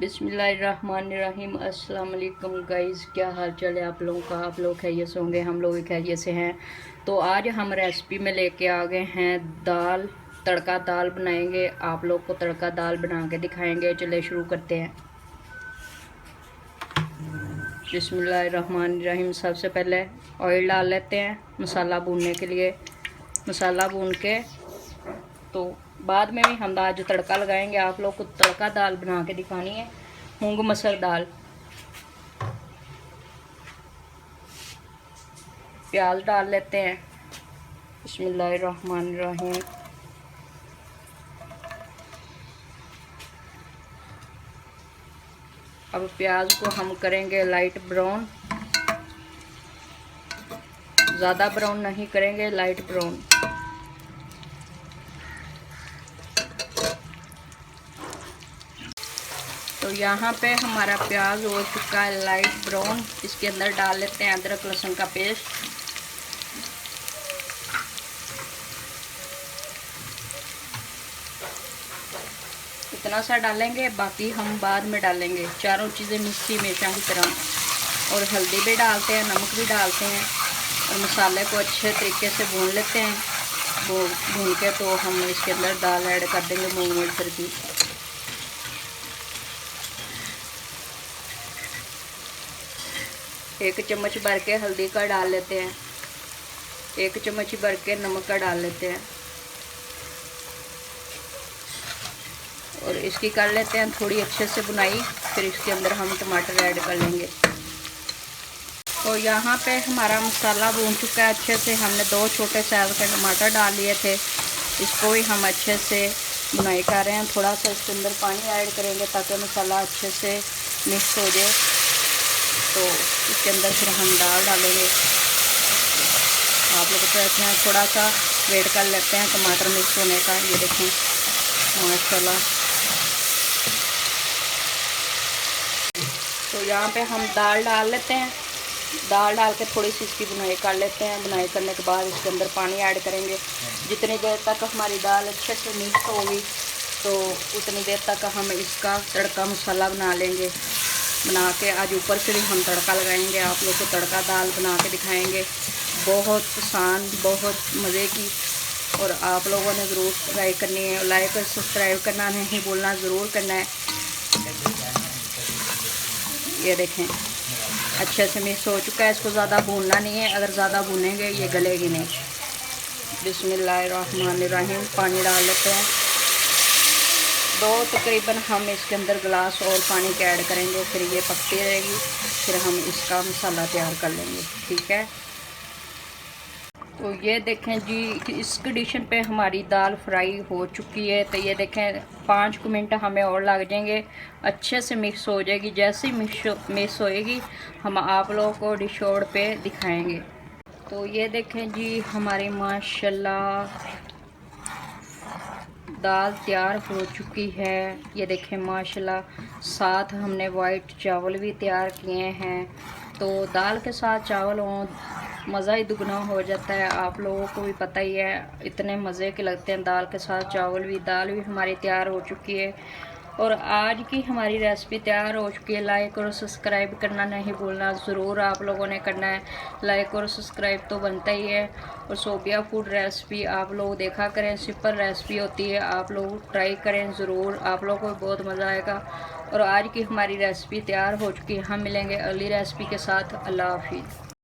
बिस्मिल्लाहिर्रहमानिर्रहीम। अस्सलाम वालेकुम गाइज़, क्या हाल चाल है आप लोगों का। आप लोग खैरियत से होंगे, हम लोग भी खैरियत से हैं। तो आज हम रेसिपी में लेके आ गए हैं दाल तड़का दाल बनाएंगे। आप लोग को तड़का दाल बना के दिखाएंगे। चले शुरू करते हैं। बिस्मिल्लाहिर्रहमानिर्रहीम। सबसे पहले ऑयल डाल लेते हैं मसाला भूनने के लिए। मसाला भून के तो बाद में भी हम आज जो तड़का लगाएंगे, आप लोग को तड़का दाल बना के दिखानी है। मूंग मसर दाल, प्याज डाल लेते हैं। बिस्मिल्लाहिर्रहमानिर्रहीम। अब प्याज को हम करेंगे लाइट ब्राउन, ज़्यादा ब्राउन नहीं करेंगे, लाइट ब्राउन। तो यहाँ पे हमारा प्याज हो चुका है लाइट ब्राउन। इसके अंदर डाल लेते हैं अदरक लहसुन का पेस्ट। इतना सा डालेंगे, बाकी हम बाद में डालेंगे। चारों चीज़ें मिक्सी में अच्छी तरह। और हल्दी भी डालते हैं, नमक भी डालते हैं और मसाले को अच्छे तरीके से भून लेते हैं। वो भून के तो हम इसके अंदर दाल ऐड कर देंगे मूंग मसर की। एक चम्मच भर के हल्दी का डाल लेते हैं, एक चम्मच भर के नमक का डाल लेते हैं और इसकी कर लेते हैं थोड़ी अच्छे से बुनाई। फिर इसके अंदर हम टमाटर ऐड कर लेंगे। तो यहाँ पे हमारा मसाला भून चुका है अच्छे से। हमने 2 छोटे साइज के टमाटर डाल लिए थे। इसको भी हम अच्छे से बुनाई कर रहे हैं। थोड़ा सा इसके अंदर पानी ऐड करेंगे ताकि मसाला अच्छे से मिक्स हो जाए। तो इसके अंदर फिर हम दाल डालेंगे। आप लोग कहते हैं थोड़ा सा वेट कर लेते हैं टमाटर मिक्स होने का। ये देखें माशाल्लाह। तो यहाँ पे हम दाल डाल लेते हैं। दाल डाल के थोड़ी सी इसकी बुनाई कर लेते हैं। बुनाई करने के बाद इसके अंदर पानी ऐड करेंगे। जितनी देर तक हमारी दाल अच्छे से मिक्स होगी तो उतनी देर तक हम इसका तड़का मसाला बना लेंगे। बना के आज ऊपर से भी हम तड़का लगाएंगे। आप लोग को तड़का दाल बना के दिखाएंगे। बहुत आसान, बहुत मज़े की। और आप लोगों ने ज़रूर ट्राई करनी है। लाइक और सब्सक्राइब करना नहीं भूलना, ज़रूर करना है। ये देखें अच्छे से मिक्स हो चुका है। इसको ज़्यादा भूनना नहीं है, अगर ज़्यादा भूनेंगे ये गलेगी नहीं। बिस्मिल्लाहिर्रहमानिर्रहीम। पानी डाल लेते हैं 2 तकरीबन। हम इसके अंदर गिलास और पानी के ऐड करेंगे। फिर ये पकती रहेगी, फिर हम इसका मसाला तैयार कर लेंगे। ठीक है। तो ये देखें जी, इस कंडीशन पे हमारी दाल फ्राई हो चुकी है। तो ये देखें 5 मिनट हमें और लग जाएंगे, अच्छे से मिक्स हो जाएगी। जैसे ही मिक्स होएगी हम आप लोगों को डिश आउट पे दिखाएंगे। तो ये देखें जी, हमारी माशाल्लाह दाल तैयार हो चुकी है। ये देखें माशाल्लाह। साथ हमने वाइट चावल भी तैयार किए हैं। तो दाल के साथ चावल हो मज़ा ही दुगना हो जाता है। आप लोगों को भी पता ही है, इतने मज़े के लगते हैं दाल के साथ चावल भी। दाल भी हमारी तैयार हो चुकी है और आज की हमारी रेसिपी तैयार हो चुकी है। लाइक और सब्सक्राइब करना नहीं भूलना, ज़रूर आप लोगों ने करना है। लाइक और सब्सक्राइब तो बनता ही है। और सोबिया फूड रेसिपी आप लोग देखा करें, सिंपल रेसिपी होती है। आप लोग ट्राई करें ज़रूर, आप लोगों को बहुत मज़ा आएगा। और आज की हमारी रेसिपी तैयार हो चुकी है। हम मिलेंगे अगली रेसिपी के साथ। अल्लाह हाफिज़।